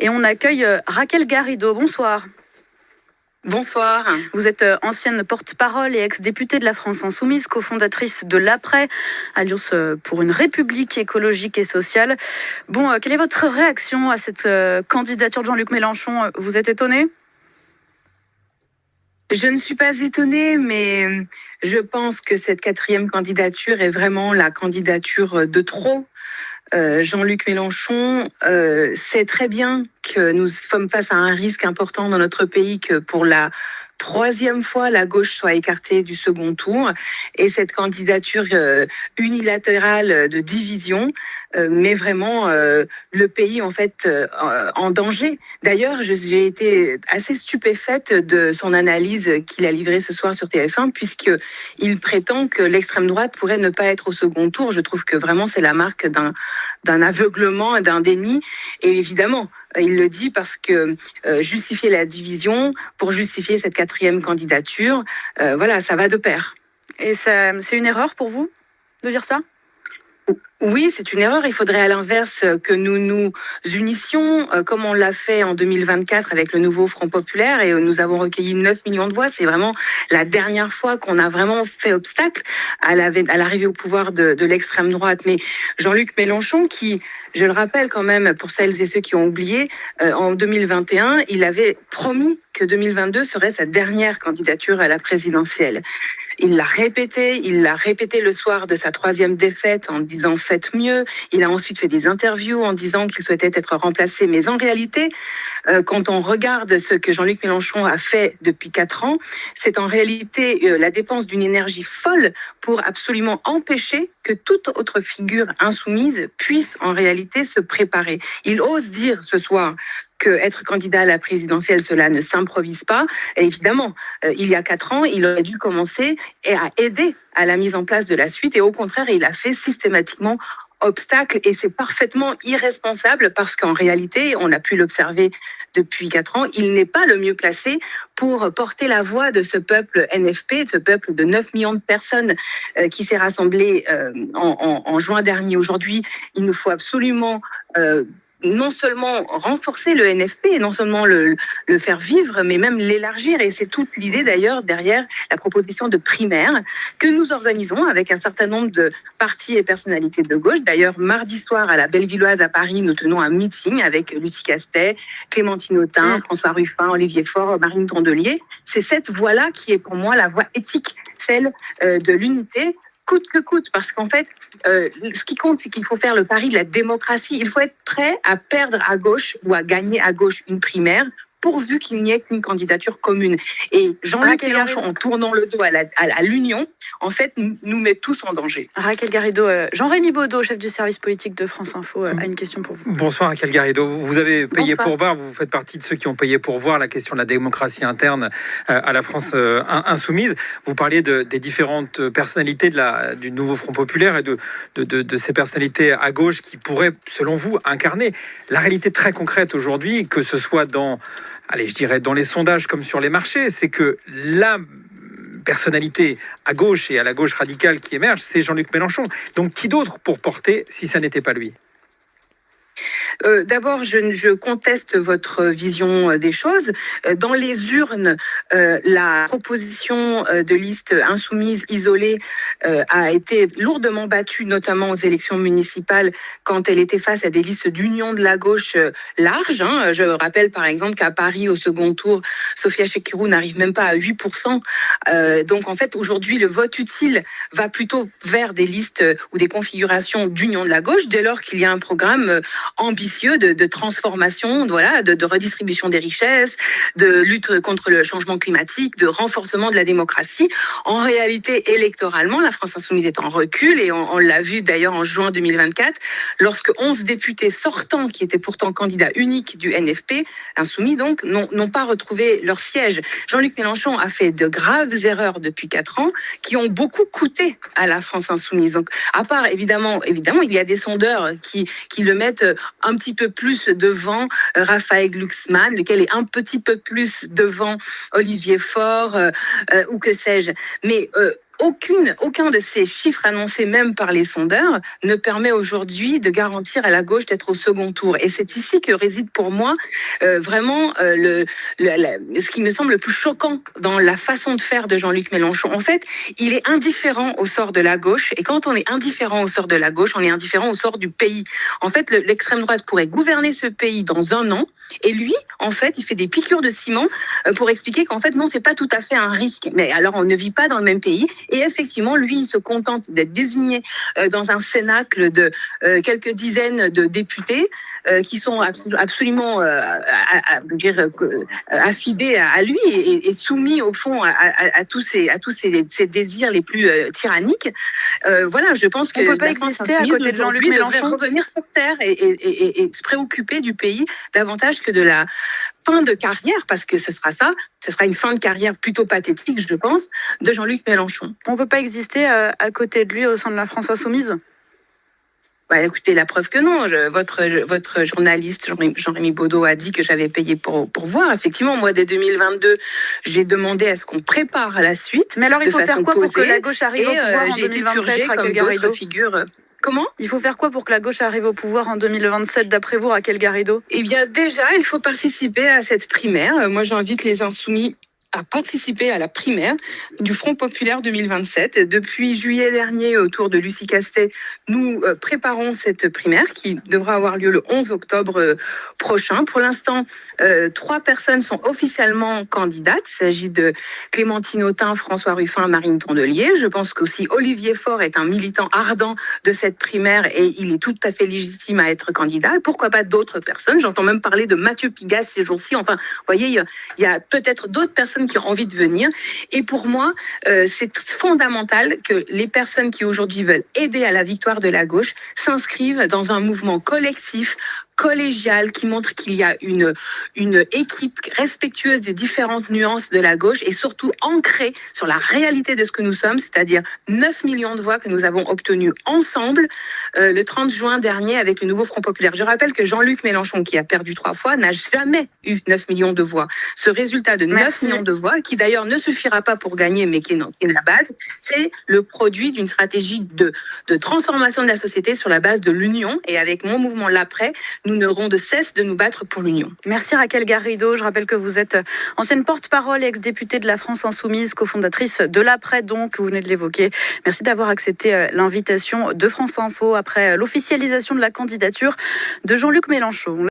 Et on accueille Raquel Garrido. Bonsoir. Bonsoir. Vous êtes ancienne porte-parole et ex-députée de la France Insoumise, cofondatrice de l'Après, Alliance pour une République écologique et sociale. Bon, quelle est votre réaction à cette candidature de Jean-Luc Mélenchon? Vous êtes étonnée? Je ne suis pas étonnée, mais je pense que cette quatrième candidature est vraiment la candidature de trop. Jean-Luc Mélenchon sait très bien que nous sommes face à un risque important dans notre pays, que pour la troisième fois, la gauche soit écartée du second tour. Et cette candidature unilatérale de division met vraiment le pays en fait en danger. D'ailleurs, j'ai été assez stupéfaite de son analyse qu'il a livrée ce soir sur TF1, puisqu'il prétend que l'extrême droite pourrait ne pas être au second tour. Je trouve que vraiment c'est la marque d'un aveuglement et d'un déni. Et évidemment, il le dit parce que justifier la division pour justifier cette quatrième candidature, voilà, ça va de pair. Et c'est une erreur pour vous de dire ça? Oui, c'est une erreur. Il faudrait à l'inverse que nous nous unissions, comme on l'a fait en 2024 avec le nouveau Front Populaire, et nous avons recueilli 9 millions de voix. C'est vraiment la dernière fois qu'on a vraiment fait obstacle à l'arrivée au pouvoir de l'extrême droite. Mais Jean-Luc Mélenchon, qui, je le rappelle quand même pour celles et ceux qui ont oublié, en 2021, il avait promis que 2022 serait sa dernière candidature à la présidentielle. Il l'a répété le soir de sa troisième défaite en disant « faites mieux ». Il a ensuite fait des interviews en disant qu'il souhaitait être remplacé. Mais en réalité, quand on regarde ce que Jean-Luc Mélenchon a fait depuis 4 ans, c'est en réalité la dépense d'une énergie folle pour absolument empêcher que toute autre figure insoumise puisse en réalité se préparer. Il ose dire ce soir que être candidat à la présidentielle, cela ne s'improvise pas. Et évidemment, il y a 4 ans, il aurait dû commencer à aider à la mise en place de la suite. Et au contraire, il a fait systématiquement obstacle, et c'est parfaitement irresponsable parce qu'en réalité, on a pu l'observer depuis 4 ans, il n'est pas le mieux placé pour porter la voix de ce peuple NFP, de ce peuple de 9 millions de personnes qui s'est rassemblé en juin dernier. Aujourd'hui, il nous faut absolument non seulement renforcer le NFP, non seulement le faire vivre, mais même l'élargir. Et c'est toute l'idée d'ailleurs derrière la proposition de primaire que nous organisons avec un certain nombre de partis et personnalités de gauche. D'ailleurs, mardi soir à la Bellevilloise à Paris, nous tenons un meeting avec Lucie Castet, Clémentine Autain, François Ruffin, Olivier Faure, Marine Tondelier. C'est cette voie-là qui est pour moi la voie éthique, celle de l'unité, coûte que coûte, parce qu'en fait, ce qui compte, c'est qu'il faut faire le pari de la démocratie. Il faut être prêt à perdre à gauche ou à gagner à gauche une primaire, pourvu qu'il n'y ait qu'une candidature commune. Et Jean-Luc Mélenchon, en tournant le dos à l'union, en fait, nous met tous en danger. Raquel Garrido, Jean-Rémy Baudot, chef du service politique de France Info, a une question pour vous. Bonsoir Raquel Garrido. Vous avez payé pour voir, vous faites partie de ceux qui ont payé pour voir la question de la démocratie interne à la France insoumise. Vous parliez des différentes personnalités du nouveau Front Populaire et de ces personnalités à gauche qui pourraient, selon vous, incarner la réalité très concrète aujourd'hui, que ce soit dans les sondages comme sur les marchés, c'est que la personnalité à gauche et à la gauche radicale qui émerge, c'est Jean-Luc Mélenchon. Donc qui d'autre pour porter si ça n'était pas lui ? D'abord, je conteste votre vision des choses. Dans les urnes, la proposition de liste insoumise isolée a été lourdement battue, notamment aux élections municipales, quand elle était face à des listes d'union de la gauche larges. Je rappelle par exemple qu'à Paris, au second tour, Sophia Chekirou n'arrive même pas à 8%. Donc en fait, aujourd'hui, le vote utile va plutôt vers des listes ou des configurations d'union de la gauche, dès lors qu'il y a un programme ambitieux de transformation, voilà, de redistribution des richesses, de lutte contre le changement climatique, de renforcement de la démocratie. En réalité, électoralement, la France insoumise est en recul, et on l'a vu d'ailleurs en juin 2024, lorsque 11 députés sortants, qui étaient pourtant candidats uniques du NFP, insoumis donc, n'ont pas retrouvé leur siège. Jean-Luc Mélenchon a fait de graves erreurs depuis 4 ans, qui ont beaucoup coûté à la France insoumise. Donc, à part, évidemment, il y a des sondeurs qui le mettent un petit peu plus devant Raphaël Glucksmann, lequel est un petit peu plus devant Olivier Faure, ou que sais-je. Mais aucun de ces chiffres annoncés même par les sondeurs ne permet aujourd'hui de garantir à la gauche d'être au second tour. Et c'est ici que réside pour moi vraiment ce qui me semble le plus choquant dans la façon de faire de Jean-Luc Mélenchon. En fait, il est indifférent au sort de la gauche. Et quand on est indifférent au sort de la gauche, on est indifférent au sort du pays. En fait, l'extrême droite pourrait gouverner ce pays dans un an. Et lui, en fait, il fait des piqûres de ciment pour expliquer qu'en fait, non, c'est pas tout à fait un risque. Mais alors, on ne vit pas dans le même pays. Et effectivement, lui, il se contente d'être désigné dans un cénacle de quelques dizaines de députés qui sont absolument affidés à lui et soumis au fond à tous ces désirs les plus tyranniques. Voilà, je pense que on peut pas exister à côté de Jean-Luc Mélenchon. Revenir sur terre et se préoccuper du pays davantage que de la fin de carrière, parce que ce sera une fin de carrière plutôt pathétique, je pense, de Jean-Luc Mélenchon. On ne peut pas exister à côté de lui au sein de la France insoumise? Bah, écoutez, la preuve que non. Votre journaliste, Jean-Rémy Baudot, a dit que j'avais payé pour voir. Effectivement, moi, dès 2022, j'ai demandé à ce qu'on prépare la suite. Mais alors, il faut faire quoi pour que la gauche arrive au pouvoir en 2027, comme d'autres figures. Comment ? Il faut faire quoi pour que la gauche arrive au pouvoir en 2027, d'après vous, Raquel Garrido ? Eh bien, déjà, il faut participer à cette primaire. Moi, j'invite les insoumis à participer à la primaire du Front populaire 2027. Depuis juillet dernier, autour de Lucie Castet, nous préparons cette primaire qui devra avoir lieu le 11 octobre prochain. Pour l'instant, 3 personnes sont officiellement candidates. Il s'agit de Clémentine Autain, François Ruffin, Marine Tondelier. Je pense qu'aussi Olivier Faure est un militant ardent de cette primaire et il est tout à fait légitime à être candidat. Et pourquoi pas d'autres personnes ? J'entends même parler de Mathieu Pigasse ces jours-ci. Enfin, vous voyez, il y a peut-être d'autres personnes qui ont envie de venir. Et pour moi, c'est fondamental que les personnes qui aujourd'hui veulent aider à la victoire de la gauche s'inscrivent dans un mouvement collectif, collégial, qui montre qu'il y a une équipe respectueuse des différentes nuances de la gauche et surtout ancrée sur la réalité de ce que nous sommes, c'est-à-dire 9 millions de voix que nous avons obtenues ensemble le 30 juin dernier avec le nouveau Front populaire. Je rappelle que Jean-Luc Mélenchon, qui a perdu 3 fois, n'a jamais eu 9 millions de voix. Ce résultat de 9 millions de voix, qui d'ailleurs ne suffira pas pour gagner, mais qui est la base, c'est le produit d'une stratégie de transformation de la société sur la base de l'union. Et avec mon mouvement L'Après, nous n'aurons de cesse de nous battre pour l'union. Merci Raquel Garrido. Je rappelle que vous êtes ancienne porte-parole et ex-députée de la France insoumise, cofondatrice de l'Après, donc, vous venez de l'évoquer. Merci d'avoir accepté l'invitation de France Info après l'officialisation de la candidature de Jean-Luc Mélenchon.